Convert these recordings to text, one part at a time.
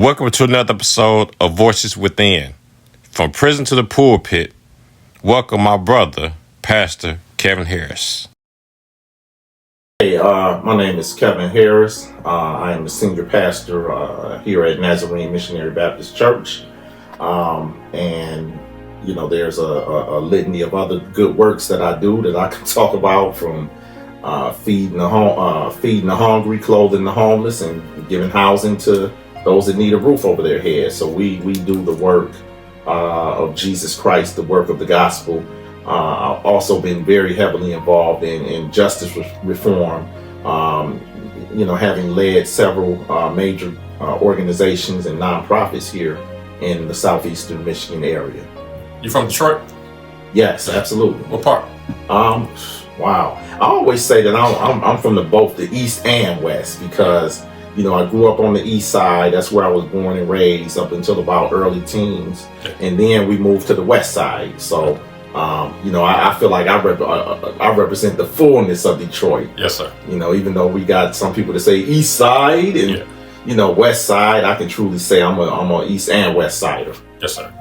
Welcome to another episode of Voices Within. From prison to the pulpit, welcome my brother, Pastor Kevin Harris. Hey, my name is Kevin Harris. I am the senior pastor here at Nazarene Missionary Baptist Church. And, you know, there's a litany of other good works that I do that I can talk about, from feeding the hungry, clothing the homeless, and giving housing to those that need a roof over their head. So we do the work of Jesus Christ, the work of the gospel. I've also been very heavily involved in justice reform, having led several major organizations and nonprofits here in the southeastern Michigan area. You from Detroit? Yes, absolutely. What part? Wow. I always say that I'm from both the East and West, because I grew up on the East Side. That's where I was born and raised up until about early teens. And then we moved to the West Side. So, I feel like I represent the fullness of Detroit. Yes, sir. Even though we got some people that say East Side and, West Side, I can truly say I'm a East and West Sider. Yes, sir.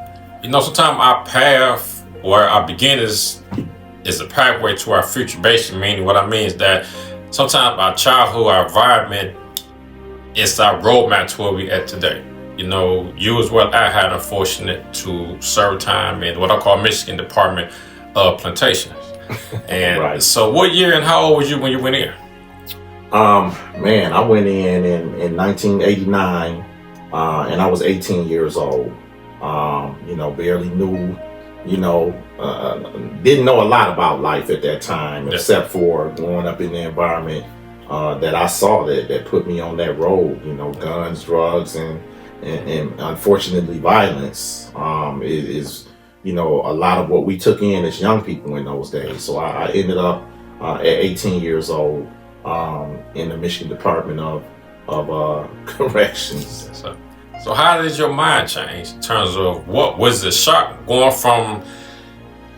Sometimes our path, where our begin is a pathway to our future, basically. Meaning what I mean is that sometimes our childhood, our environment, it's our roadmap to where we at today. You as well, I had unfortunate to serve time in what I call Michigan Department of Plantations. And right. So what year and how old was you when you went in? I went in 1989, and I was 18 years old. Barely knew, didn't know a lot about life at that time, except for growing up in the environment that I saw that put me on that road. Guns, drugs, and unfortunately violence is a lot of what we took in as young people in those days. So I ended up at 18 years old in the Michigan Department of Corrections. So how did your mind change in terms of what was the shock going from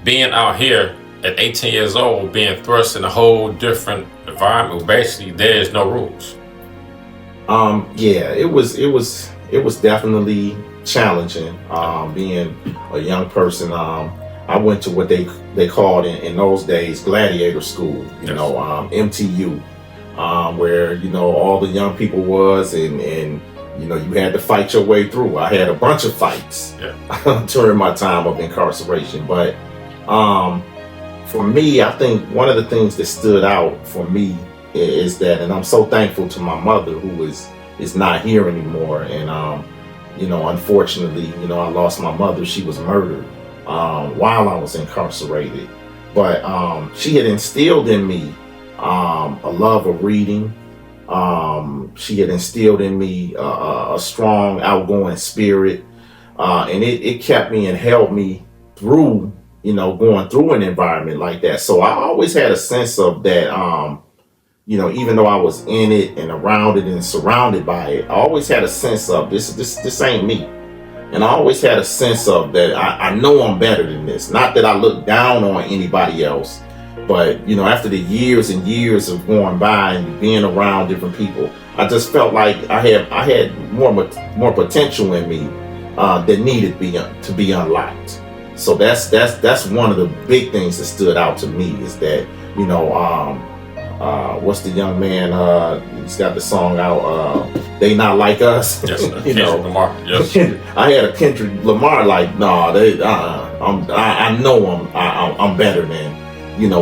being out here at 18 years old, being thrust in a whole different environment where basically there's no rules? It was definitely challenging. Being a young person, I went to what they called in those days gladiator school. MTU, where all the young people was, and you had to fight your way through. I had a bunch of fights during my time of incarceration, but for me, I think one of the things that stood out for me is that, and I'm so thankful to my mother, who is not here anymore. And, unfortunately, I lost my mother. She was murdered while I was incarcerated. But she had instilled in me a love of reading. She had instilled in me a strong, outgoing spirit. And it kept me and held me through, going through an environment like that. So I always had a sense of that, even though I was in it and around it and surrounded by it, I always had a sense of this ain't me. And I always had a sense of that I know I'm better than this. Not that I look down on anybody else, but, after the years and years of going by and being around different people, I just felt like I had more potential in me that needed to be unlocked. So that's one of the big things that stood out to me, is that, what's the young man? He's got the song out. They Not Like Us. Yes, Kendrick Lamar. Yes. I had a Kendrick Lamar like, nah, I know I'm better than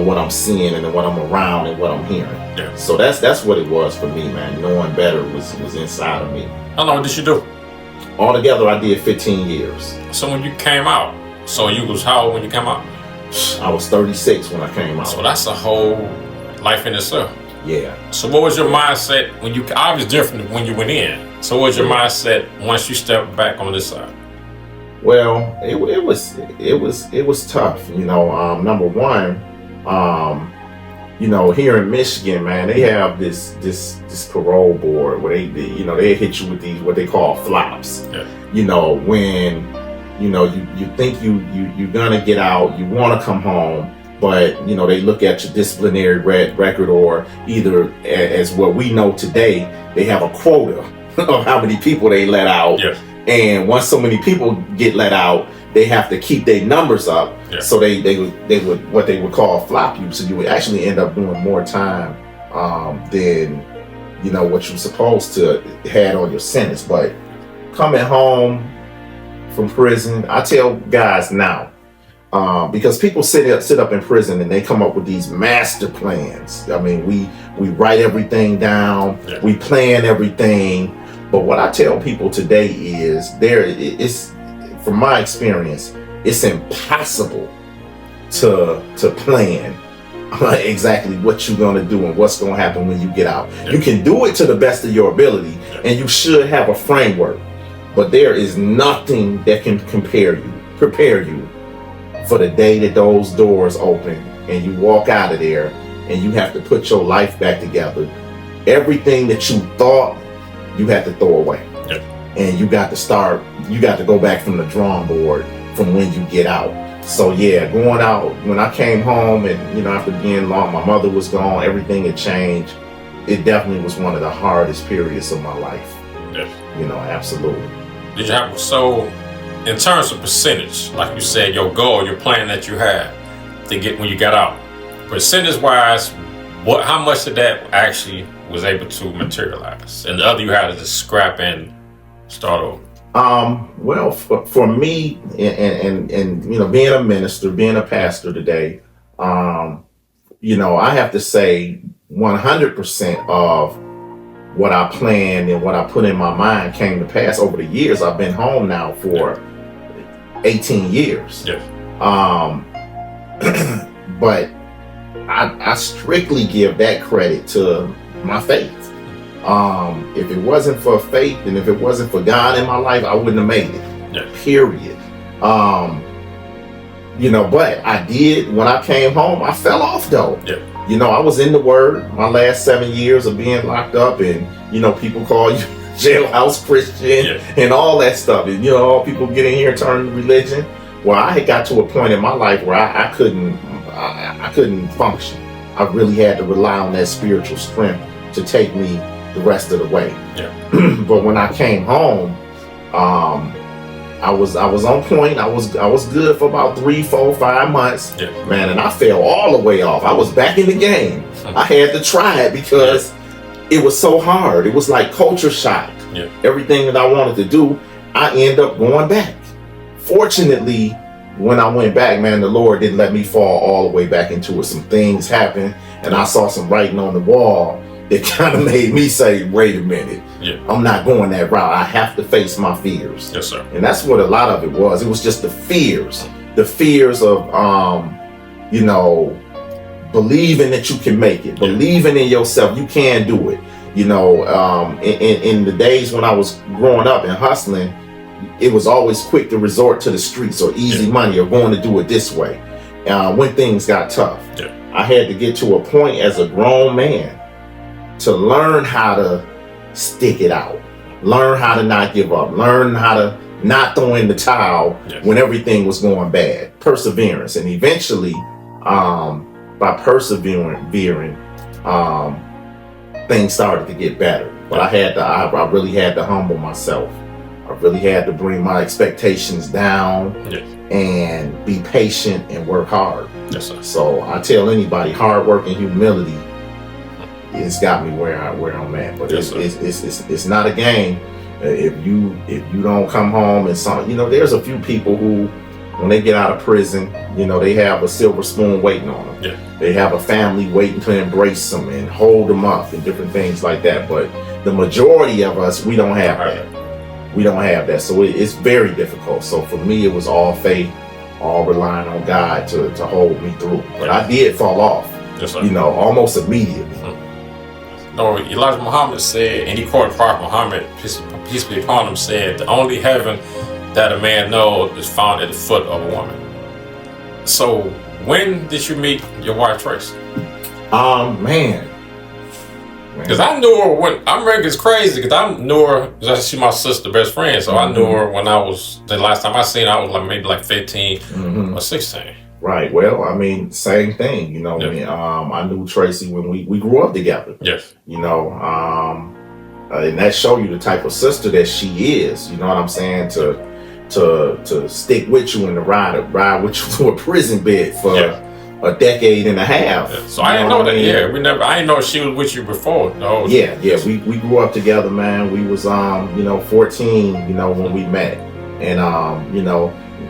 what I'm seeing and what I'm around and what I'm hearing. Yeah. So that's what it was for me, man. Knowing better was inside of me. How long did you do? Altogether, I did 15 years. So when you came out, so you was how old when you came out? I was 36 when I came out. So that's a whole life in itself. Yeah. So what was your mindset when you, obviously different when you went in. So what was your mindset once you stepped back on this side? Well, it was tough. Number one, here in Michigan, man, they have this parole board where they hit you with these what they call flops. Yeah. When you think you're gonna get out, you want to come home, but they look at your disciplinary record, or either as what we know today, they have a quota of how many people they let out. Yes. And once so many people get let out, they have to keep their numbers up. Yes. So they would what they would call flop you. So you would actually end up doing more time than what you're supposed to had on your sentence. But coming home from prison, I tell guys now, because people sit up in prison and they come up with these master plans. I mean, we write everything down, we plan everything. But what I tell people today is it's from my experience, it's impossible to plan exactly what you're going to do and what's going to happen when you get out. You can do it to the best of your ability, and you should have a framework. But there is nothing that can prepare you for the day that those doors open and you walk out of there and you have to put your life back together. Everything that you thought, you had to throw away. And you got to go back from the drawing board from when you get out. So yeah, going out, when I came home and, after being long, my mother was gone, everything had changed. It definitely was one of the hardest periods of my life. Absolutely. Did you have, so in terms of percentage, like you said, your goal, your plan that you had to get when you got out, percentage wise, how much of that actually was able to materialize? And the other you had to just scrap and start over? Well, for me, and being a minister, being a pastor today, I have to say 100% of what I planned and what I put in my mind came to pass over the years. I've been home now for 18 years. Yes. But I strictly give that credit to my faith. If it wasn't for faith and if it wasn't for God in my life, I wouldn't have made it. Period. But I did. When I came home, I fell off though. I was in the Word my last 7 years of being locked up, and people call you jailhouse Christian and all that stuff, and people get in here and turn to religion. Well, I had got to a point in my life where I couldn't function. I really had to rely on that spiritual strength to take me the rest of the way. But when I came home, I was on point. I was good for about 3, 4, 5 months, man, and I fell all the way off. I was back in the game. I had to try it because it was so hard. It was like culture shock. Everything that I wanted to do, I ended up going back. Fortunately, when I went back, man, the Lord didn't let me fall all the way back into it. Some things happened, and I saw some writing on the wall that kind of made me say, wait a minute, I'm not going that route. I have to face my fears. Yes, sir. And that's what a lot of it was. It was just the fears of, believing that you can make it, believing in yourself, you can do it. In the days when I was growing up and hustling, it was always quick to resort to the streets or easy money or going to do it this way. When things got tough, I had to get to a point as a grown man to learn how to stick it out, learn how to not give up, learn how to not throw in the towel when everything was going bad. Perseverance. And eventually, by persevering, things started to get better. But I really had to humble myself. I really had to bring my expectations down and be patient and work hard. Yes, sir. So I tell anybody, hard work and humility it's got me where I'm at. But it's not a game. If you don't come home and there's a few people who, when they get out of prison, they have a silver spoon waiting on them. They have a family waiting to embrace them and hold them up and different things like that. But the majority of us, we don't have that. We don't have that. So it's very difficult. So for me, it was all faith, all relying on God to hold me through. But I did fall off, almost immediately. No, Elijah Muhammad said, and he quoted Prophet Muhammad, peace be upon him, said, the only heaven that a man knows is found at the foot of a woman. So when did you meet your wife, Tracy? Man. Because I knew her when, I remember it's crazy because I knew her, she's my sister's best friend, so I knew her when the last time I seen her, I was maybe 15 or 16. Right. Well, I mean, same thing. I knew Tracy when we grew up together. Yes. and that show you the type of sister that she is. You know what I'm saying? To stick with you and to ride with you to a prison bed for a decade and a half. Yeah. So I didn't know that. Yeah, I didn't know she was with you before. No. Yeah. We grew up together, man. We was 14, when we met, and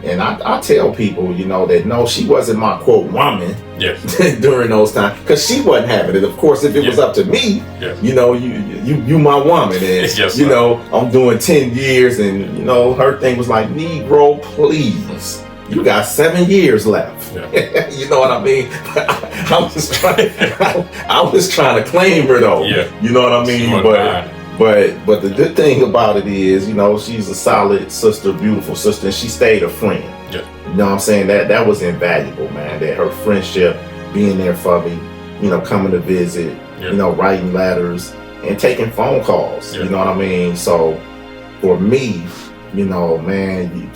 and I tell people, that no, she wasn't my quote woman. Yeah. During those times, because she wasn't having it. Of course, if it was up to me, you my woman, and yes, I'm doing 10 years, and her thing was like, Negro, please, you got 7 years left. Yeah. You know what I mean? I was trying to claim her though. Yeah. You know what I mean? But the good thing about it is, she's a solid sister, beautiful sister, and she stayed a friend. Yeah. You know what I'm saying? That was invaluable, man. That her friendship, being there for me, coming to visit, writing letters and taking phone calls. Yeah. You know what I mean? So for me, man,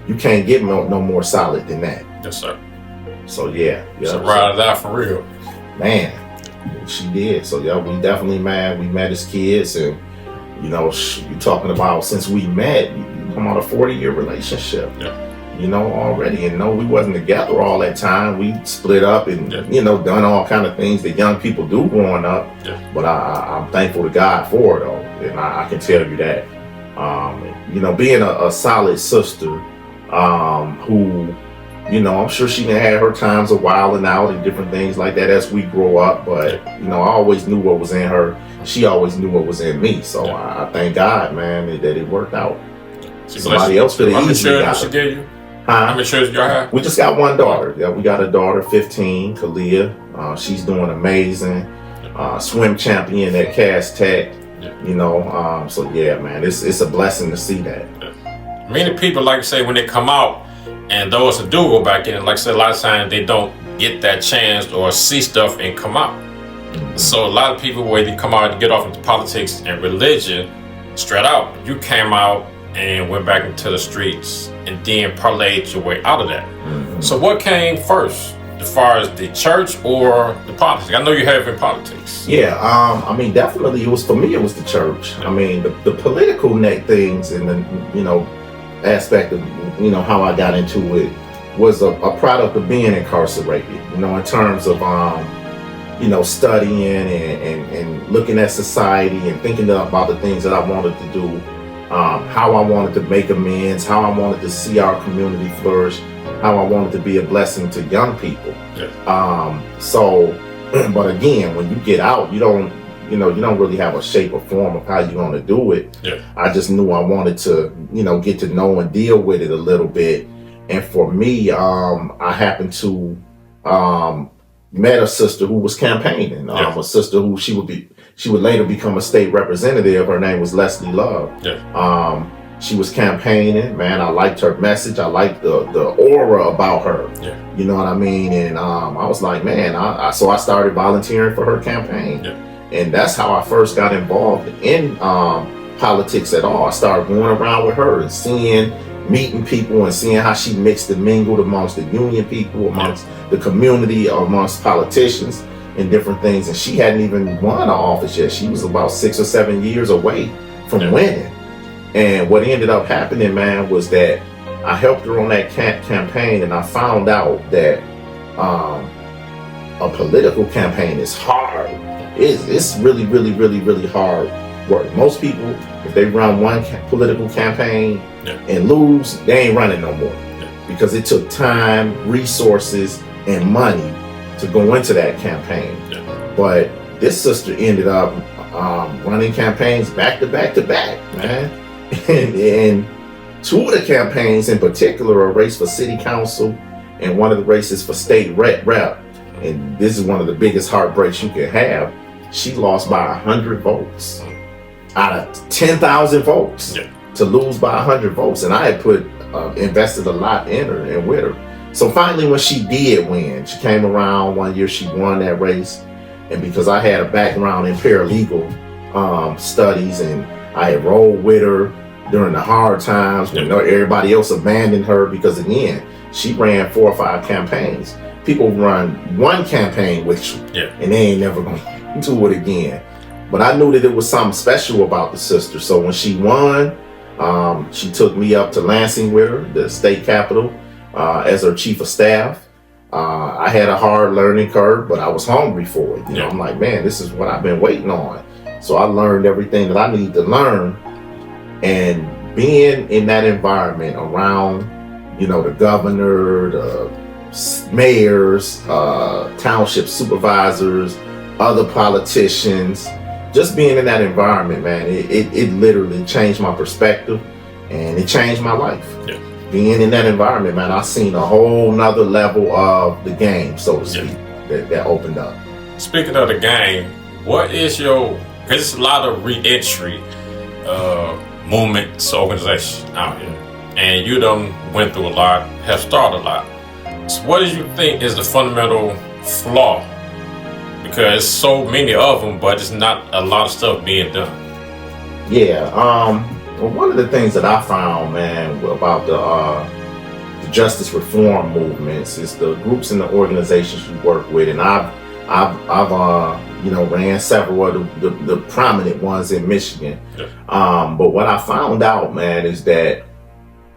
you can't get no more solid than that. Yes, sir. So yeah. So ride it out for real. Man, she did. So yeah, we definitely, man, we met as kids, and you're talking about since we met, you come on a 40-year relationship. Yeah. Already. And no, we wasn't together all that time. We split up and, done all kind of things that young people do growing up. Yeah. But I'm thankful to God for it, though. And I can tell you that. Being a solid sister who, I'm sure she had her times of wilding out and different things like that as we grow up. But, I always knew what was in her. She always knew what was in me. So I thank God, man, that it worked out. Somebody else could have easily got she gave you? Huh? How many children y'all have? We just got one daughter. Yeah, we got a daughter, 15, Kalia. She's doing amazing. Swim champion at Cass Tech. Yeah. So yeah, man, it's a blessing to see that. Yeah. Many people, like I say, when they come out, and those who do go back in, like I said, a lot of times they don't get that chance or see stuff and come out. Mm-hmm. So a lot of people, when they come out and get off into politics and religion, straight out, you came out and went back into the streets and then parlayed your way out of that. Mm-hmm. So what came first, as far as the church or the politics? I know you have in politics. Yeah, definitely it was, for me, it was the church. Yeah. The political neck things and the, aspect of, how I got into it was a product of being incarcerated, in terms of, studying and looking at society and thinking about the things that I wanted to do. How I wanted to make amends, how I wanted to see our community flourish, how I wanted to be a blessing to young people. Yeah. But again, when you get out, you don't really have a shape or form of how you're going to do it. Yeah. I just knew I wanted to, get to know and deal with it a little bit. And for me, I happened to met a sister who was campaigning. A sister who she would later become a state representative. Her name was Leslie Love. Yeah. She was campaigning, man. I liked her message. I liked the aura about her. Yeah. You know what I mean? And I was like, man, so I started volunteering for her campaign. Yeah. And that's how I first got involved in politics at all. I started going around with her and meeting people and seeing how she mixed and mingled amongst the union people, amongst the community, amongst politicians and different things. And she hadn't even won an office yet. She was about 6 or 7 years away from winning. And what ended up happening, man, was that I helped her on that campaign, and I found out that a political campaign is hard. It's really, really, really, really hard work. Most people, if they run one political campaign and lose, they ain't running no more. Because it took time, resources, and money to go into that campaign. But this sister ended up running campaigns back to back to back, man. And two of the campaigns in particular, a race for city council and one of the races for state rep. And this is one of the biggest heartbreaks you can have. She lost by 100 votes out of 10,000 votes to lose by 100 votes. And I had invested a lot in her and with her. So finally, when she did win, she came around one year, she won that race. And because I had a background in paralegal studies, and I had rolled with her during the hard times when everybody else abandoned her, because again, she ran 4 or 5 campaigns. People run one campaign with you, and they ain't never gonna do it again. But I knew that it was something special about the sister. So when she won, she took me up to Lansing with her, the state capital, as her chief of staff. I had a hard learning curve, but I was hungry for it. You know, I'm like, man, this is what I've been waiting on. So I learned everything that I need to learn. And being in that environment around, you know, the governor, the mayors, township supervisors, other politicians, just being in that environment, man, it literally changed my perspective, and it changed my life. Yeah. Being in that environment, man, I seen a whole nother level of the game, so to speak, that opened up. Speaking of the game, what is your, because it's a lot of re-entry movements, organizations out here, and you done went through a lot, have started a lot. So what do you think is the fundamental flaw? Because so many of them, but it's not a lot of stuff being done. Yeah, well, one of the things that I found, man, about the justice reform movements is the groups and the organizations you work with, and I've you know, ran several of the prominent ones in Michigan. Yeah. But what I found out, man, is that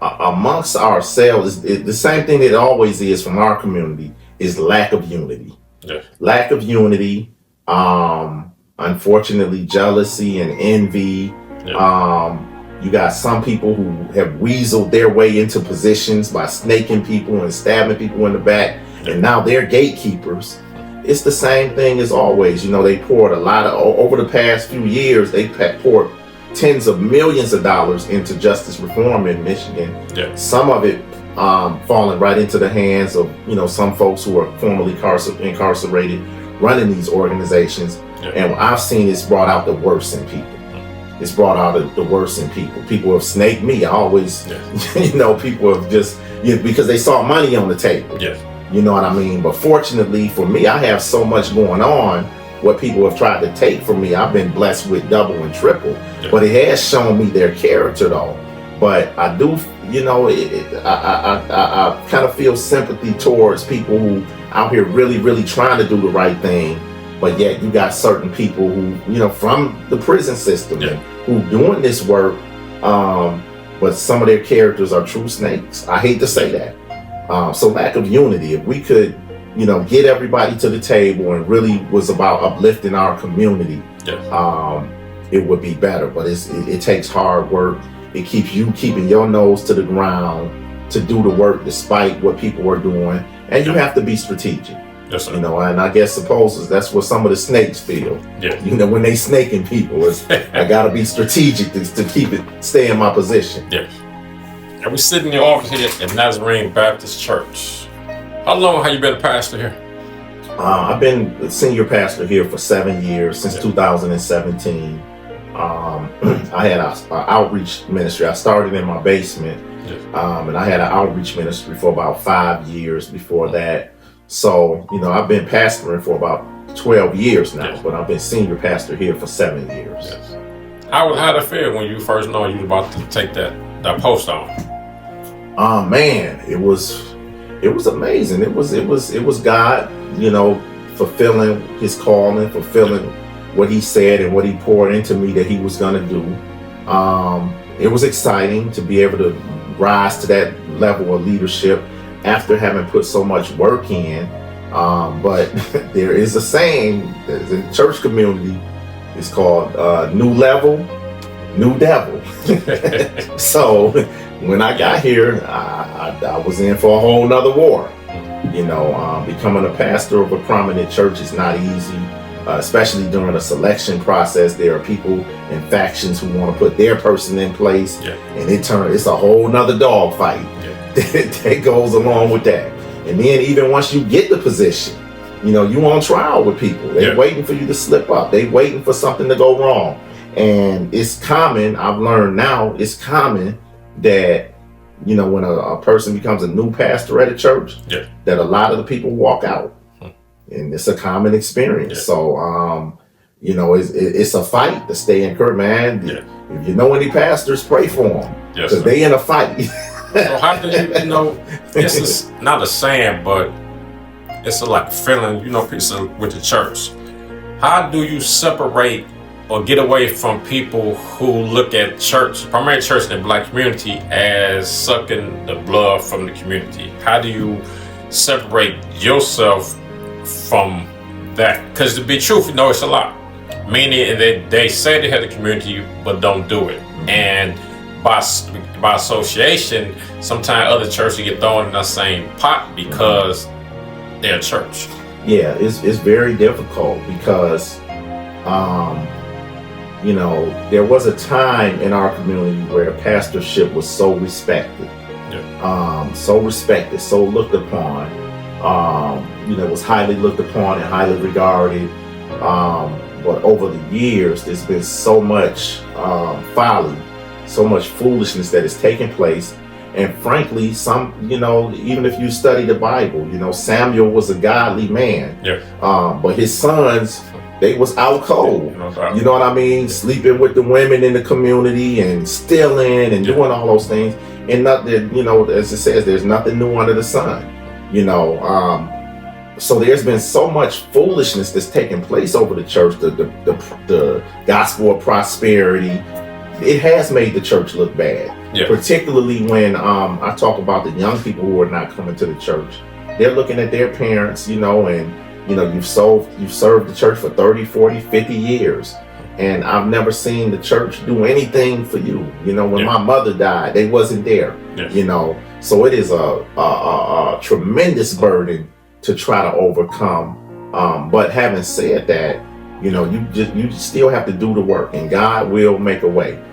amongst ourselves, the same thing that it always is from our community is lack of unity. Yeah. Lack of unity, unfortunately, jealousy and envy. Yeah. You got some people who have weaseled their way into positions by snaking people and stabbing people in the back, and now they're gatekeepers. It's the same thing as always. You know, they poured a lot of, over the past few years, they poured tens of millions of dollars into justice reform in Michigan. Yeah. Some of it falling right into the hands of, you know, some folks who are formerly incarcerated running these organizations. Yeah. And I've seen it's brought out the worst in people. It's brought out the worst in people. People have snaked me. I always, you know, people have just, because they saw money on the table. Yeah. You know what I mean? But fortunately for me, I have so much going on. What people have tried to take from me, I've been blessed with double and triple. Yeah. But it has shown me their character, though. But I do, you know, I kind of feel sympathy towards people who out here really, really trying to do the right thing. But yet you got certain people who, you know, from the prison system and who doing this work, but some of their characters are true snakes. I hate to say that. So lack of unity. If we could, you know, get everybody to the table and really was about uplifting our community, it would be better. But it takes hard work. It keeps you keeping your nose to the ground to do the work despite what people are doing. And you have to be strategic. Yes, sir. You know, and I guess suppose that's what some of the snakes feel. Yeah. You know, when they snaking people, I gotta be strategic to keep it, stay in my position. Yeah. And we sit in the office here at Nazarene Baptist Church. How long have you been a pastor here? I've been a senior pastor here for 7 years, since 2017. I had an outreach ministry. I started in my basement, and I had an outreach ministry for about 5 years before that. So, you know, I've been pastoring for about 12 years now, but I've been senior pastor here for 7 years. Yes. How did it feel when you first know you were about to take that post on? Man, it was amazing. It was God, you know, fulfilling his calling, fulfilling what he said and what he poured into me that he was gonna do. It was exciting to be able to rise to that level of leadership after having put so much work in, but there is a saying in the church community, it's called new level, new devil. So when I got here, I was in for a whole nother war. You know, becoming a pastor of a prominent church is not easy, especially during a selection process. There are people and factions who want to put their person in place, and it's a whole nother dog fight. That goes along with that. And then even once you get the position, you know, you on trial with people. They're waiting for you to slip up. They waiting for something to go wrong. And it's common, I've learned now, it's common that, you know, when a person becomes a new pastor at a church, that a lot of the people walk out. And it's a common experience. So, you know, it's a fight to stay encouraged, man. If you know any pastors, pray for them. Because they in a fight. So how do you know, this is not a saying, but it's like a feeling, you know, with the church. How do you separate or get away from people who look at church, primary church in the Black community, as sucking the blood from the community? How do you separate yourself from that? Because to be truthful, it's a lot. Meaning they say they have the community, but don't do it. And by association, sometimes other churches get thrown in the same pot because they're a church. Yeah, it's very difficult because, there was a time in our community where the pastorship was so respected, so looked upon. Was highly looked upon and highly regarded. But over the years, there's been so much folly, so much foolishness that has taken place. And frankly, even if you study the Bible, Samuel was a godly man. But his sons, they was out cold. You know what I mean? Sleeping with the women in the community and stealing and doing all those things. And nothing, as it says, there's nothing new under the sun. So there's been so much foolishness that's taken place over the church, the gospel of prosperity. It has made the church look bad, particularly when I talk about the young people who are not coming to the church. They're looking at their parents, and you've served the church for 30, 40, 50 years. And I've never seen the church do anything for you. When my mother died, they wasn't there, So it is a tremendous burden to try to overcome. But having said that, you still have to do the work, and God will make a way.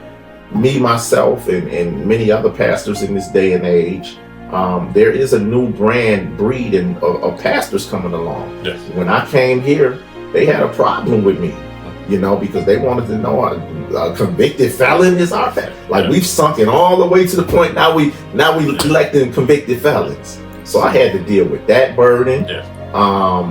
Me, myself, and many other pastors in this day and age, there is a new breed of pastors coming along. When I came here, they had a problem with me, because they wanted to know a convicted felon is our pastor. We've sunken all the way to the point now we electing convicted felons. So I had to deal with that burden. I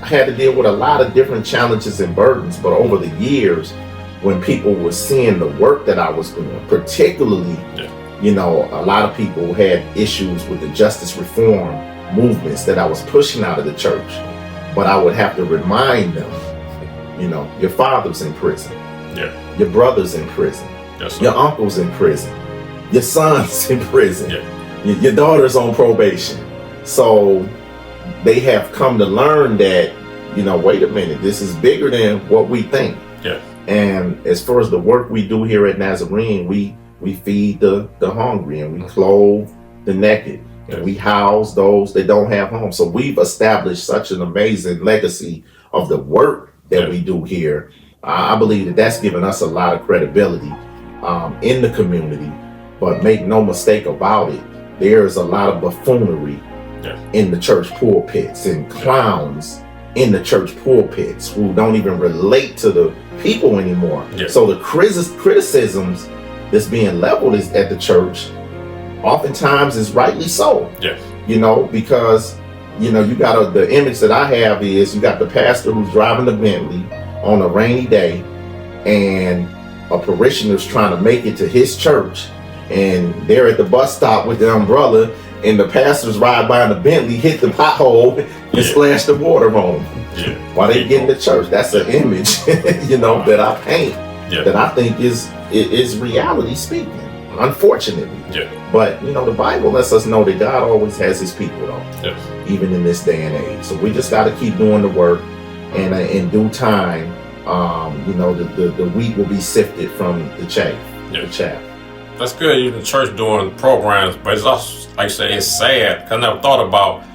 had to deal with a lot of different challenges and burdens, but over the years, when people were seeing the work that I was doing, particularly, a lot of people had issues with the justice reform movements that I was pushing out of the church, but I would have to remind them, your father's in prison, your brother's in prison, your uncle's in prison, your son's in prison, your daughter's on probation. So they have come to learn that, wait a minute, this is bigger than what we think. And as far as the work we do here at Nazarene, we feed the hungry, and we clothe the naked, and we house those that don't have homes. So we've established such an amazing legacy of the work that we do here. I believe that's given us a lot of credibility in the community. But make no mistake about it, there is a lot of buffoonery in the church pulpits, and clowns in the church pulpits who don't even relate to the people anymore. So the criticisms that's being leveled at the church oftentimes is rightly so. Because you got the image that I have is you got the pastor who's driving the Bentley on a rainy day, and a parishioner's trying to make it to his church, and they're at the bus stop with the umbrella, and the pastors ride by in the Bentley, hit the pothole, and splash the water on them while they get in the church. That's an image, that I paint, that I think is reality speaking, unfortunately. But, the Bible lets us know that God always has his people, though, even in this day and age. So we just got to keep doing the work, and in due time, the wheat will be sifted from the chaff. That's good. You're in the church doing programs, but it's also, like I say, it's sad. Because I never thought about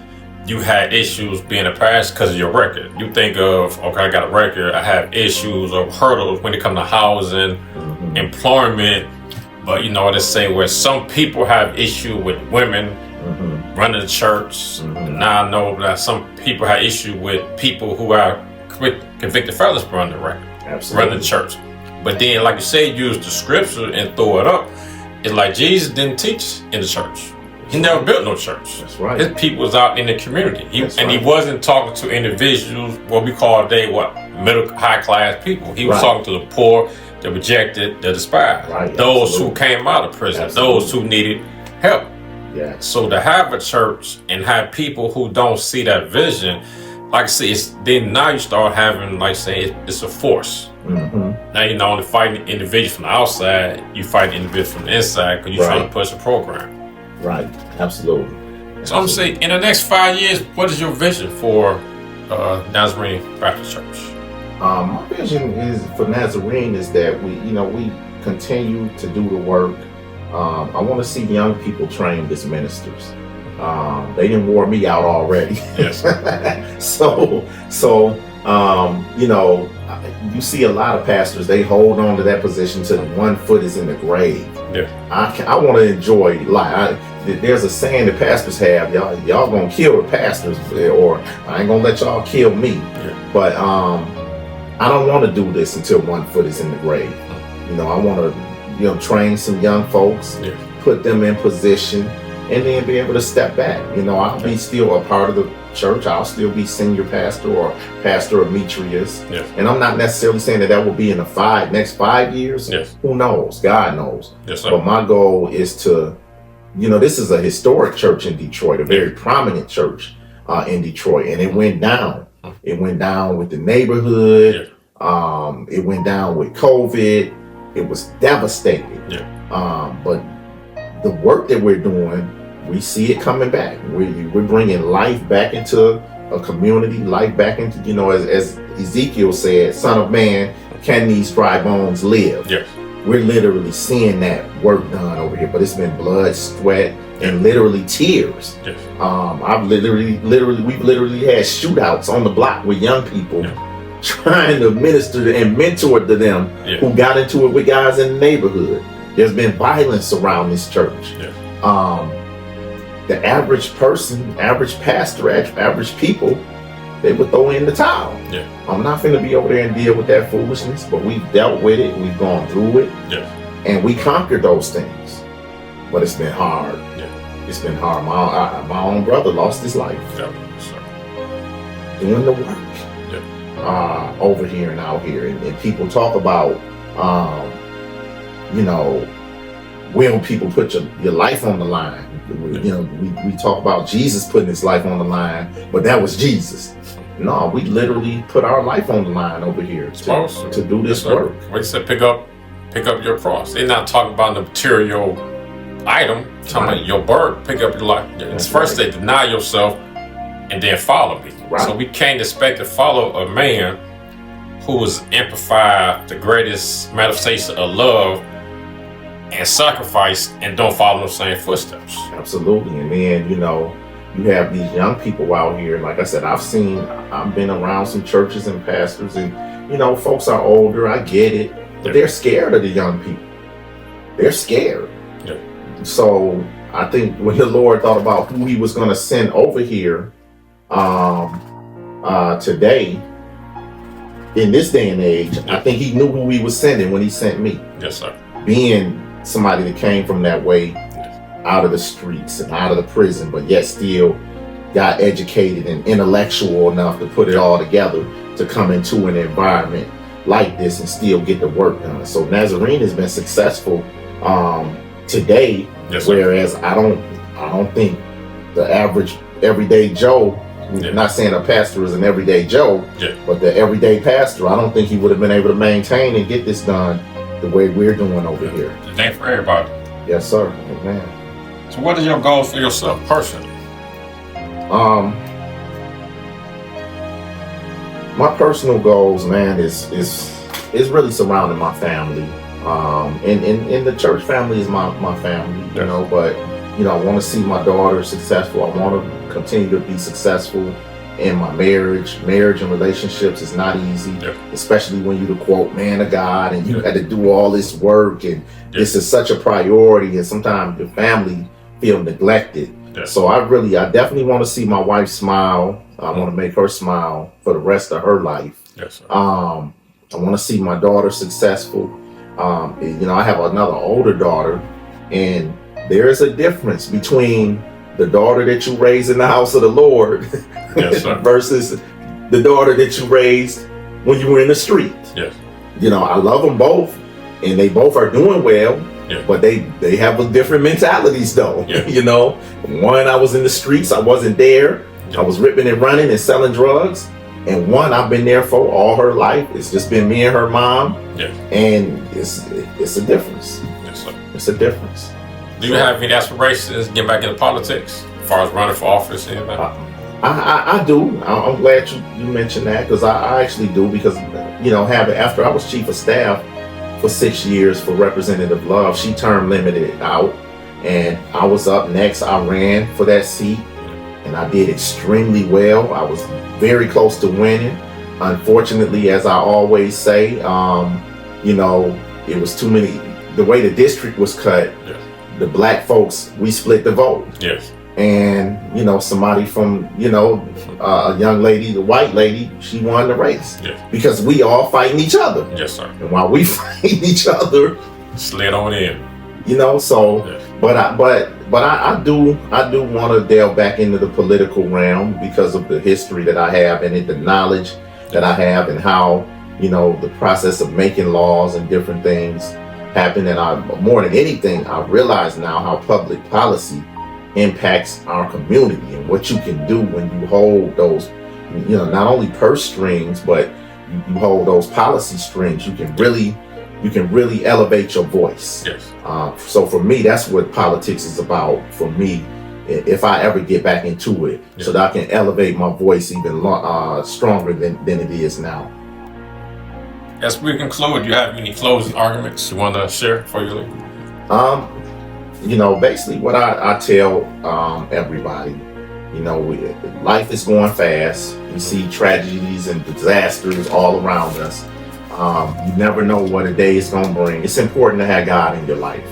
you had issues being a pastor because of your record. You think of, okay, I got a record, I have issues or hurdles when it comes to housing, employment. But they say where some people have issue with women running the church. Now I know that some people have issue with people who are convicted felons running the record, running the church. But then, like you said, use the scripture and throw it up. It's like Jesus didn't teach in the church. He never built no church. That's right. His people was out in the community. He wasn't talking to individuals, what we call today, middle, high class people. He was talking to the poor, the rejected, the despised. Those who came out of prison, those who needed help. So to have a church and have people who don't see that vision, like I say, then now you start having, like say, it's a force. Now you're not only fighting individuals from the outside, you fight individuals from the inside because you're trying to push a program. Right, absolutely. So I'm saying, in the next 5 years, what is your vision for Nazarene Baptist Church? My vision is for Nazarene is that we continue to do the work. I want to see young people trained as ministers. They didn't wore me out already. Yes. So you see a lot of pastors, they hold on to that position till one foot is in the grave. Yeah. I want to enjoy life. There's a saying that pastors have, y'all gonna kill the pastors, or I ain't gonna let y'all kill me. Yeah. But I don't want to do this until one foot is in the grave. I want to train some young folks, put them in position, and then be able to step back. I'll be still a part of the church. I'll still be senior pastor or pastor Demetrius. And I'm not necessarily saying that will be in the next 5 years. Who knows? God knows. But my goal is to, this is a historic church in Detroit, a very prominent church in Detroit, and it went down. It went down with the neighborhood. It went down with COVID. It was devastating. But the work that we're doing, we see it coming back. We're bringing life back into a community, life back into, as Ezekiel said, Son of Man, can these dry bones live? We're literally seeing that work done over here, but it's been blood, sweat, and literally tears. We've literally had shootouts on the block with young people trying to minister and mentor to them who got into it with guys in the neighborhood. There's been violence around this church. The average person, average pastor, average people, they would throw in the towel. I'm not going to be over there and deal with that foolishness, but we've dealt with it, we've gone through it, and we conquered those things. But it's been hard. It's been hard. My own brother lost his life doing the work over here and out here. And people talk about, will people put your life on the line? We talk about Jesus putting his life on the line, but that was Jesus. No, we literally put our life on the line over here to do this work. Like you said, pick up your cross. They're not talking about the material item, talking about your burden. Pick up your life. It's first they deny yourself and then follow me. So we can't expect to follow a man who has amplified the greatest manifestation of love and sacrifice and don't follow the same footsteps. Absolutely. And then, you have these young people out here. Like I said, I've been around some churches and pastors, and, folks are older. I get it. But they're scared of the young people. They're scared. So I think when the Lord thought about who he was going to send over here today, in this day and age, I think he knew who he was sending when he sent me. Being somebody that came from that way, out of the streets and out of the prison, but yet still got educated and intellectual enough to put it all together to come into an environment like this and still get the work done. So Nazarene has been successful today, whereas I don't think the average everyday Joe, not saying a pastor is an everyday Joe, but the everyday pastor, I don't think he would have been able to maintain and get this done the way we're doing over here. It's ain't for everybody. Yes, sir. Amen. So what are your goals for yourself personally? My personal goals, man, is really surrounding my family. And the church family is my family, but I want to see my daughter successful. I want to continue to be successful in my marriage. Marriage and relationships is not easy, especially when you're the quote man of God and you had to do all this work, and this is such a priority, and sometimes your family feel neglected. So I definitely want to see my wife smile. I want to make her smile for the rest of her life. I want to see my daughter successful. I have another older daughter, and there is a difference between the daughter that you raise in the house of the Lord versus the daughter that you raised when you were in the street. I love them both, and they both are doing well. But they have different mentalities though. One, I was in the streets, I wasn't there. I was ripping and running and selling drugs. And one I've been there for all her life. It's just been me and her mom. Yeah. And it's a difference. Yes, sir. It's a difference. Do you have any aspirations getting back into politics as far as running for office? I do. I'm glad you mentioned that, because I actually do, because after I was chief of staff for 6 years for Representative Love, she term limited out, and I was up next. I ran for that seat, and I did extremely well. I was very close to winning. Unfortunately, as I always say, it was too many. The way the district was cut, yes. The black folks, we split the vote. Yes. And somebody from a young lady, the white lady, she won the race. Yes. Because we all fighting each other. Yes, sir. And while we fighting each other, slid on in. So yes. But I do want to delve back into the political realm because of the history that I have and the knowledge that I have, and how the process of making laws and different things happen. And more than anything, I realize now how public policy impacts our community, and what you can do when you hold those, not only purse strings, but you hold those policy strings. You can really elevate your voice. Yes. So for me, that's what politics is about. For me, if I ever get back into it, so that I can elevate my voice even stronger than it is now. As we conclude, do you have any closing arguments you want to share before you leave? Basically what I tell everybody, life is going fast. We see tragedies and disasters all around us. You never know what a day is going to bring. It's important to have God in your life.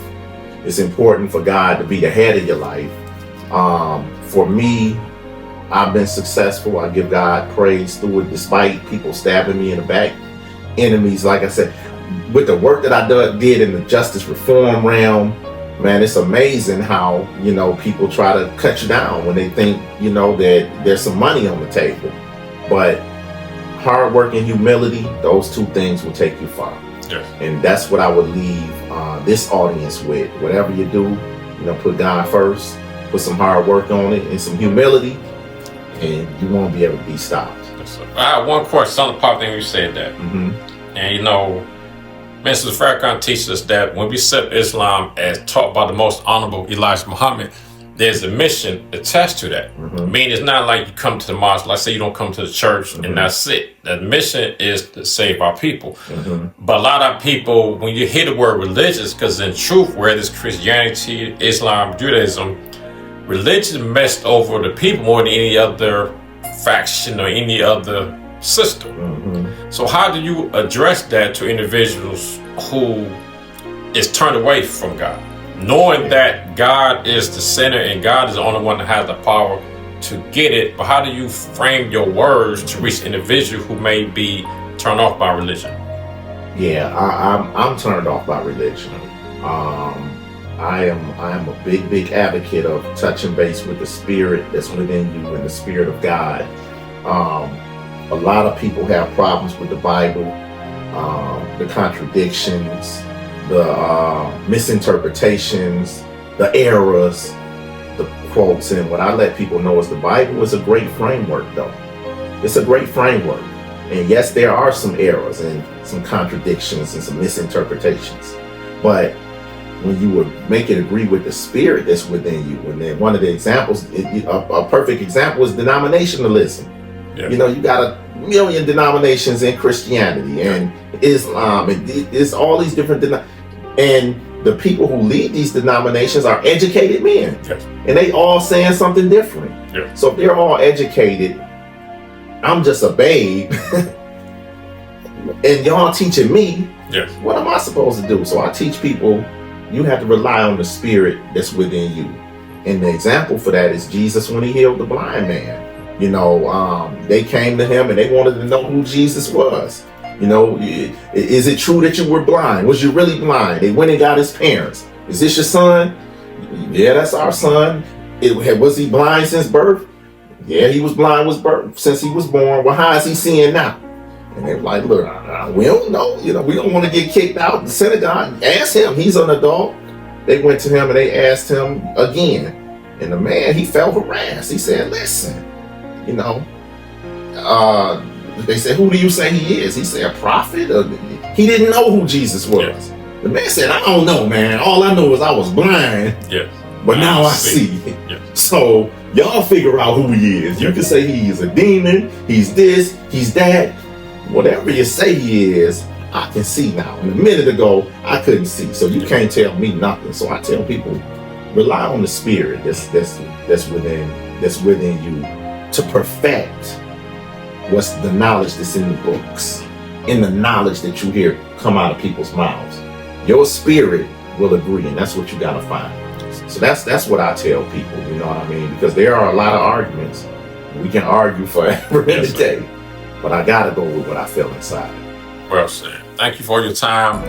It's important for God to be the head of your life. For me, I've been successful. I give God praise through it, despite people stabbing me in the back. Enemies, like I said, with the work that I did in the justice reform realm, man, it's amazing how, people try to cut you down when they think, that there's some money on the table. But hard work and humility, those two things will take you far. Yes. And that's what I would leave this audience with. Whatever you do, put God first, put some hard work on it and some humility, and you won't be able to be stopped. Yes, I have one question on the pop thing you said that. Mm-hmm. And Minister Farrakhan teaches us that when we accept Islam as taught by the most honorable Elijah Muhammad, there's a mission attached to that. Mm-hmm. Meaning it's not like you come to the mosque, like say you don't come to the church and that's it. The mission is to save our people. Mm-hmm. But a lot of people, when you hear the word religious, because in truth, whether it's Christianity, Islam, Judaism, religion messed over the people more than any other faction or any other system. Mm-hmm. So how do you address that to individuals who is turned away from God, knowing that God is the center and God is the only one that has the power to get it? But how do you frame your words to reach an individual who may be turned off by religion? Yeah, I'm turned off by religion. I am a big advocate of touching base with the spirit that's within you and the spirit of God. A lot of people have problems with the Bible, the contradictions, the misinterpretations, the errors, the quotes. And what I let people know is the Bible is a great framework, though. It's a great framework. And yes, there are some errors and some contradictions and some misinterpretations. But when you would make it agree with the spirit that's within you, and then one of the examples, a perfect example is denominationalism. Yes. You got 1 million denominations in Christianity and Islam, and it's all these different and the people who lead these denominations are educated men. Yes. And they all saying something different. Yes. So if they're all educated, I'm just a babe and y'all teaching me, yes, what am I supposed to do? So I teach people, you have to rely on the spirit that's within you. And the example for that is Jesus when he healed the blind man. They came to him and they wanted to know who Jesus was. Is it true that you were blind? Was you really blind? They went and got his parents. Is this your son? Yeah, that's our son. Was he blind since birth? Yeah, he was blind since he was born. Well, how is he seeing now? And they were like, look, we don't know. We don't want to get kicked out of the synagogue. Ask him. He's an adult. They went to him and they asked him again. And the man, he felt harassed. He said, listen, You know, they said, "Who do you say he is?" He said, "A prophet." He didn't know who Jesus was. Yes. The man said, "I don't know, man. All I know is I was blind, Yes. but now I see." Yes. So y'all figure out who he is. You can say he is a demon, he's this, he's that. Whatever you say he is, I can see now. And a minute ago, I couldn't see. So you can't tell me nothing. So I tell people, rely on the spirit that's within you to perfect what's the knowledge that's in the books, in the knowledge that you hear come out of people's mouths. Your spirit will agree, and that's what you gotta find. So that's what I tell people, you know what I mean? Because there are a lot of arguments. We can argue forever and a day, but I gotta go with what I feel inside. Well said. Thank you for your time.